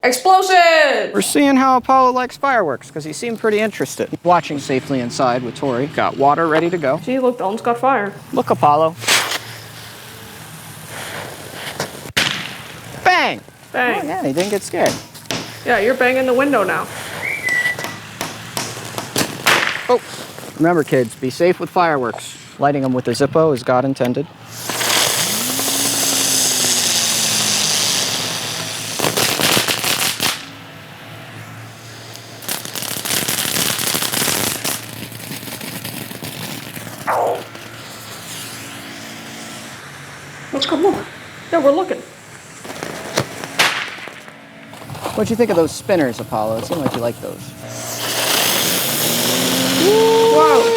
Explosive! We're seeing how Apollo likes fireworks, because he seemed pretty interested. Watching safely inside with Tori. Got water ready to go. See, look, Dalton's got fire. Look, Apollo. Bang! Bang. Oh, yeah, he didn't get scared. Yeah, you're banging the window now. Oh, remember kids, be safe with fireworks. Lighting them with a Zippo as God intended. Let's come over. Yeah, we're looking. What'd you think of those spinners, Apollo? It seemed like you liked those. Wow.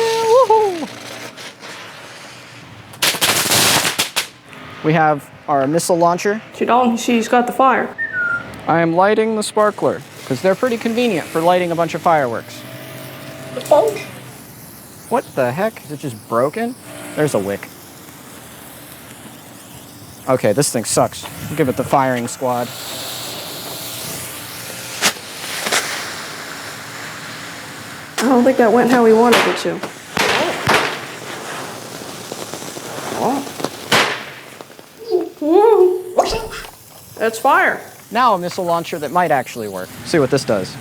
We have our missile launcher. See, Dalton, she's got the fire. I am lighting the sparkler, because they're pretty convenient for lighting a bunch of fireworks. What the heck? Is it just broken? There's a wick. Okay, this thing sucks. We'll give it the firing squad. I don't think that went how we wanted it to. Oh. That's fire. Now a missile launcher that might actually work. See what this does.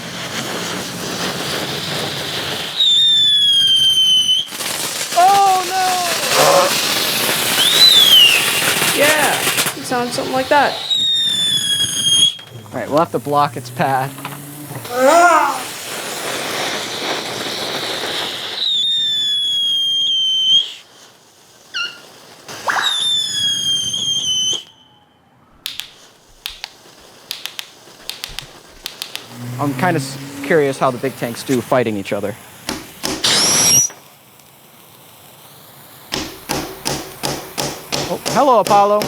Oh no! Yeah, it sounds something like that. All right, we'll have to block its path. I'm kind of curious how the big tanks do fighting each other. Oh, hello, Apollo.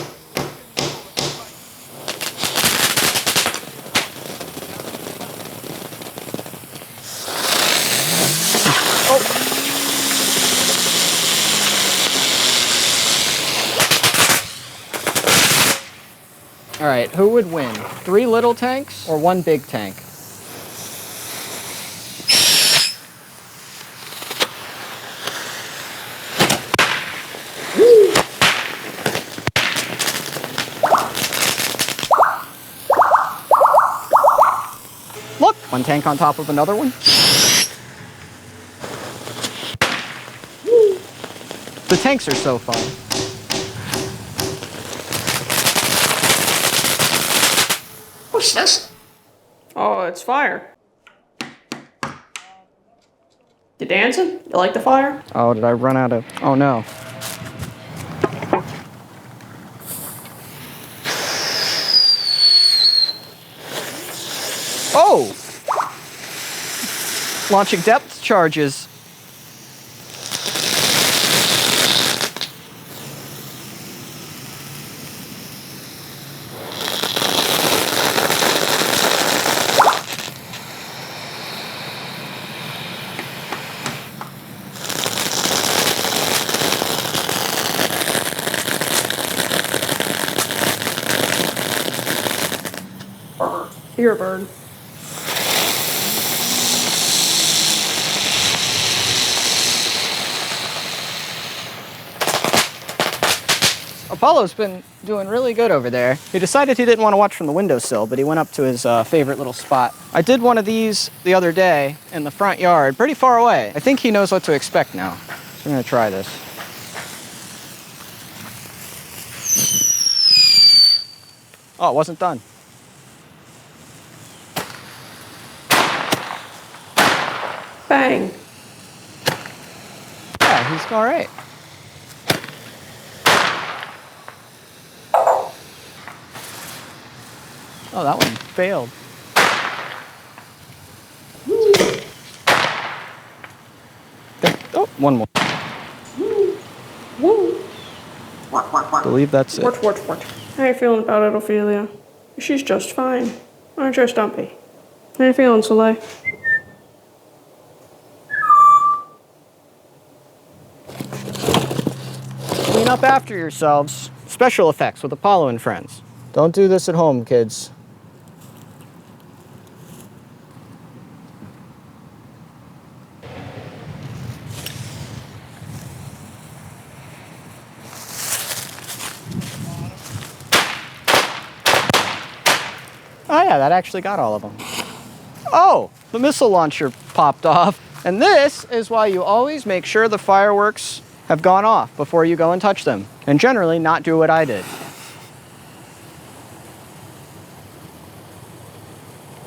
All right, who would win? 3 little tanks or 1 big tank? Look, 1 tank on top of another one. The tanks are so fun. What's this? Oh, it's fire. You dancing? You like the fire? Oh, did I run out of... Oh, no. Oh! Launching depth charges. You're a bird. Apollo's been doing really good over there. He decided he didn't want to watch from the windowsill, but he went up to his favorite little spot. I did one of these the other day in the front yard, pretty far away. I think he knows what to expect now. So I'm gonna try this. Oh, it wasn't done. Bang. Yeah, he's all right. Oh, that one failed. Oh, one more. Believe that's it. What? How you feeling about it, Ophelia? She's just fine. Aren't you, Stumpy? How you feeling, Soleil? Clean up after yourselves. Special effects with Apollo and friends. Don't do this at home, kids. yeah, that actually got all of them. Oh, the missile launcher popped off. And this is why you always make sure the fireworks have gone off before you go and touch them. And generally not do what I did.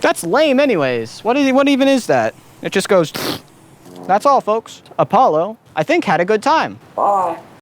That's lame anyways. What even is that? It just goes... That's all, folks. Apollo, I think, had a good time. Bye.